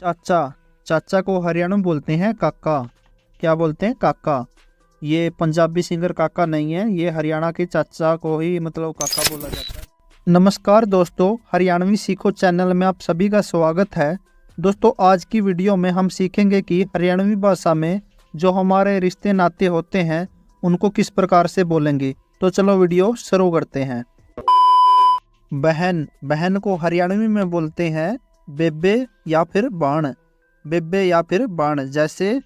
चाचा। चाचा को हरियाणा में बोलते हैं काका। क्या बोलते हैं? काका। ये पंजाबी सिंगर काका नहीं है, ये हरियाणा के चाचा को ही मतलब काका बोला जाता है। नमस्कार दोस्तों, हरियाणवी सीखो चैनल में आप सभी का स्वागत है। दोस्तों, आज की वीडियो में हम सीखेंगे कि हरियाणवी भाषा में जो हमारे रिश्ते नाते होते हैं उनको किस प्रकार से बोलेंगे। तो चलो वीडियो शुरू करते हैं। बहन। बहन को हरियाणवी में बोलते हैं बेबे या फिर बाण। बेबे या फिर बाण। जैसे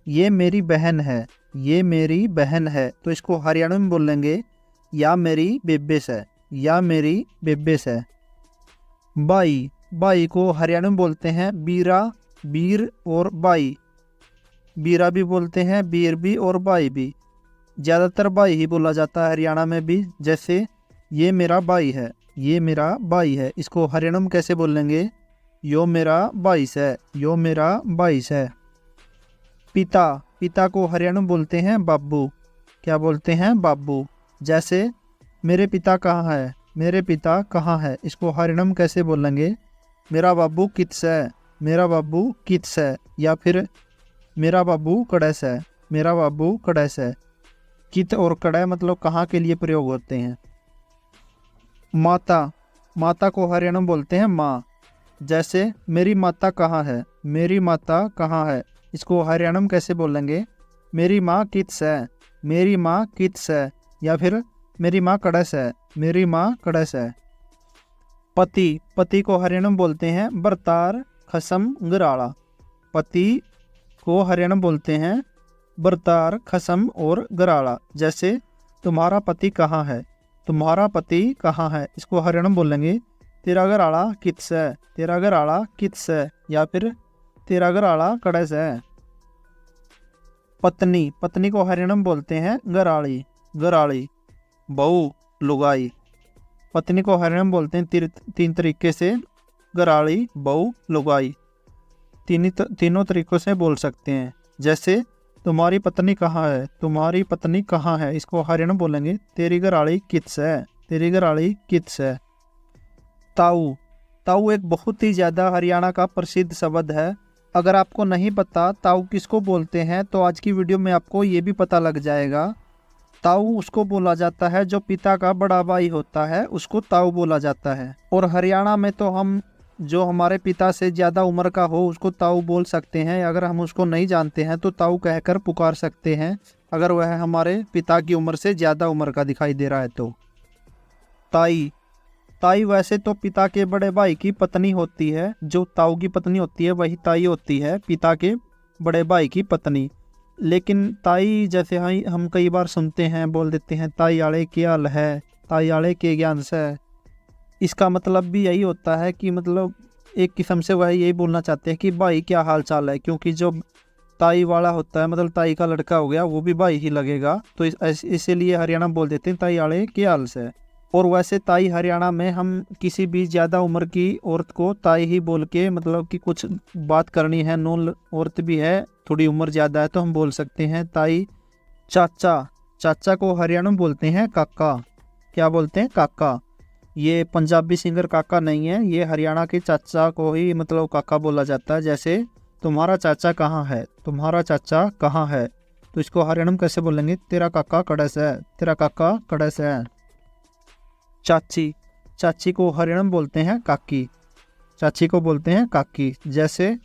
ये मेरी बहन है, ये मेरी बहन है, तो इसको हरियाणवी में बोलेंगे या मेरी बेबेस है, या मेरी बेबेस है। बाई। बाई को हरियाणवी में बोलते हैं बीरा, बीर और बाई। बीरा भी बोलते हैं, बीर भी और बाई भी। ज़्यादातर बाई ही बोला जाता है हरियाणा में भी। जैसे ये मेरा बाई है, ये मेरा बाई है, इसको हरियाणा में कैसे बोलेंगे? यो मेरा बाईस है, यो मेरा बाईस है। पिता। पिता को हरियाणा में बोलते हैं बाबू। क्या बोलते हैं? बाबू। जैसे मेरे पिता कहाँ है, मेरे पिता कहाँ है, इसको हरियाणा में कैसे बोलेंगे? मेरा बाबू कित्स है, मेरा बाबू कित्स है, या फिर मेरा बाबू कड़ैस है, मेरा बाबू कड़ैस है। कित और कड़ै मतलब कहाँ के लिए प्रयोग होते हैं। माता। माता को हरियाणा में बोलते हैं माँ। जैसे मेरी माता कहाँ है, मेरी माता कहाँ है, इसको हरियाणा में कैसे बोलेंगे? मेरी माँ कित्स है, मेरी माँ कित्स है, या फिर मेरी माँ कड़स है, मेरी माँ कड़स है। पति। पति को हरियाणा में बोलते हैं बरतार खसम गराड़ा। पति को हरियाणा में बोलते हैं बरतार खसम और गराड़ा। जैसे तुम्हारा पति कहाँ है, तुम्हारा पति कहाँ है, इसको हरियाणा में बोलेंगे तेरा गराड़ा कित्स है, तेरा गराड़ा कित्स है, या फिर तेरा गराड़ा कड़स है। पत्नी। पत्नी को हरियाणा में बोलते हैं गराड़ी, गराड़ी। बहू, लुगाई। पत्नी को हरियाणा में बोलते हैं तीन तरीके से, गराड़ी, बहू, लुगाई। तीनों तरीकों से बोल सकते हैं। जैसे तुम्हारी पत्नी कहाँ है, तुम्हारी पत्नी कहाँ है, इसको हरियाणा में बोलेंगे तेरी गराड़ी कित्स है, तेरी गराड़ी कित्स है। ताऊ। ताऊ एक बहुत ही ज़्यादा हरियाणा का प्रसिद्ध शब्द है। अगर आपको नहीं पता ताऊ किसको बोलते हैं तो आज की वीडियो में आपको ये भी पता लग जाएगा। ताऊ उसको बोला जाता है जो पिता का बड़ा भाई होता है, उसको ताऊ बोला जाता है। और हरियाणा में तो हम जो हमारे पिता से ज़्यादा उम्र का हो उसको ताऊ बोल सकते हैं। अगर हम उसको नहीं जानते हैं तो ताऊ कहकर पुकार सकते हैं, अगर वह हमारे पिता की उम्र से ज़्यादा उम्र का दिखाई दे रहा है तो। ताई। ताई वैसे तो पिता के बड़े भाई की पत्नी होती है, जो ताऊ की पत्नी होती है वही ताई होती है, पिता के बड़े भाई की पत्नी। लेकिन ताई जैसे हम कई बार सुनते हैं, बोल देते हैं ताई आले के हाल है, ताई आले के ज्ञान से। इसका मतलब भी यही होता है कि मतलब एक किस्म से वह यही बोलना चाहते हैं कि भाई क्या हाल चाल है, क्योंकि जो ताई वाला होता है मतलब ताई का लड़का हो गया वो भी भाई ही लगेगा, तो इसीलिए हरियाणा बोल देते हैं ताई आले के हाल से। और वैसे ताई हरियाणा में हम किसी भी ज़्यादा उम्र की औरत को ताई ही बोल के, मतलब कि कुछ बात करनी है, नॉन औरत भी है, थोड़ी उम्र ज़्यादा है तो हम बोल सकते हैं ताई। चाचा। चाचा को हरियाणा में बोलते हैं काका। क्या बोलते हैं? काका। ये पंजाबी सिंगर काका नहीं है, ये हरियाणा के चाचा को ही मतलब काका बोला जाता है। जैसे तुम्हारा चाचा कहाँ है, तुम्हारा चाचा कहाँ है, तो इसको हरियाणा में कैसे बोलेंगे? तेरा काका कड़स है, तेरा काका कड़स है। चाची। चाची को हरियाणा में बोलते हैं काकी। चाची को बोलते हैं काकी। जैसे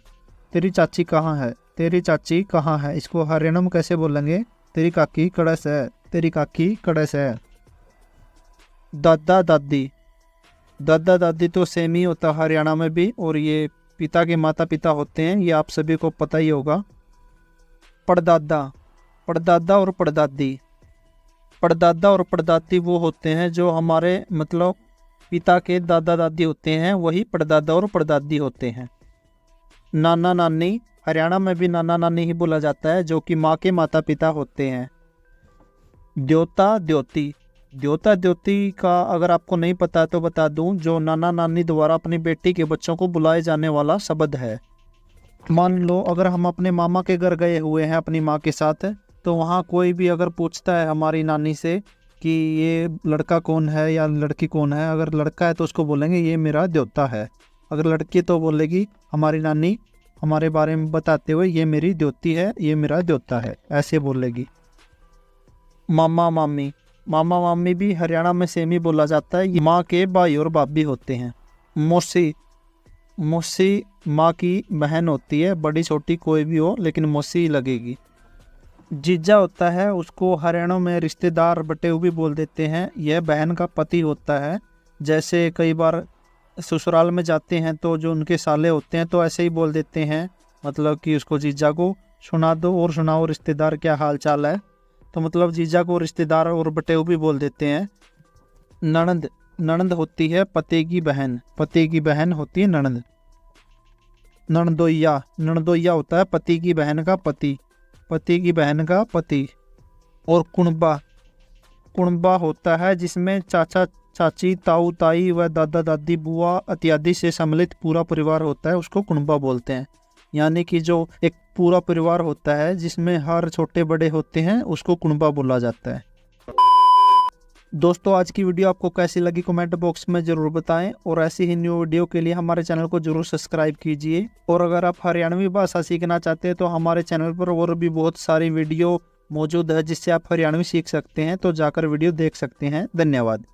तेरी चाची कहाँ है, तेरी चाची कहाँ है, इसको हरियाणा में कैसे बोलेंगे? तेरी काकी कड़स है, तेरी काकी कड़स है। दादा दादी। दादा दादी तो सेम ही होता है हरियाणा में भी, और ये पिता के माता पिता होते हैं, ये आप सभी को पता ही होगा। परदादा। परदादा और परदादी। परदादा और परदादी वो होते हैं जो हमारे मतलब पिता के दादा दादी होते हैं, वही परदादा और परदादी होते हैं। नाना नानी। हरियाणा में भी नाना नानी ही बोला जाता है, जो कि माँ के माता पिता होते हैं। द्योता द्योती। द्योता द्योती का अगर आपको नहीं पता तो बता दूं, जो नाना नानी द्वारा अपनी बेटी के बच्चों को बुलाए जाने वाला शब्द है। मान लो अगर हम अपने मामा के घर गए हुए हैं अपनी माँ के साथ, तो वहाँ कोई भी अगर पूछता है हमारी नानी से कि ये लड़का कौन है या लड़की कौन है, अगर लड़का है तो उसको बोलेंगे ये मेरा द्योता है, अगर लड़की तो बोलेगी हमारी नानी हमारे बारे में बताते हुए ये मेरी द्योती है, ये मेरा द्योता है, ऐसे बोलेगी। मामा मामी, मामा मामी भी हरियाणा में सेम ही बोला जाता है। ये माँ के भाई और भाभी होते हैं। मौसी, मौसी माँ की बहन होती है, बड़ी छोटी कोई भी हो लेकिन मौसी ही लगेगी। जीजा होता है, उसको हरियाणा में रिश्तेदार बटे भी बोल देते हैं। यह बहन का पति होता है। जैसे कई बार ससुराल में जाते हैं तो जो उनके साले होते हैं तो ऐसे ही बोल देते हैं, मतलब कि उसको जीजा को सुना दो और सुनाओ रिश्तेदार क्या हाल चाल है, तो मतलब जीजा को रिश्तेदार और बटे भी बोल देते हैं। ननद, ननद होती है पति की बहन, पति की बहन होती है ननद। ननदोइया, ननदोइया होता है पति की बहन का पति, पति की बहन का पति। और कुणबा, कुणबा होता है जिसमें चाचा चाची, ताऊ ताई व दादा दादी, बुआ इत्यादि से सम्मिलित पूरा परिवार होता है, उसको कुणबा बोलते हैं। यानी कि जो एक पूरा परिवार होता है जिसमें हर छोटे बड़े होते हैं, उसको कुणबा बोला जाता है। दोस्तों, आज की वीडियो आपको कैसी लगी कमेंट बॉक्स में ज़रूर बताएं, और ऐसी ही न्यू वीडियो के लिए हमारे चैनल को जरूर सब्सक्राइब कीजिए। और अगर आप हरियाणवी भाषा सीखना चाहते हैं तो हमारे चैनल पर और भी बहुत सारी वीडियो मौजूद है जिससे आप हरियाणवी सीख सकते हैं, तो जाकर वीडियो देख सकते हैं। धन्यवाद।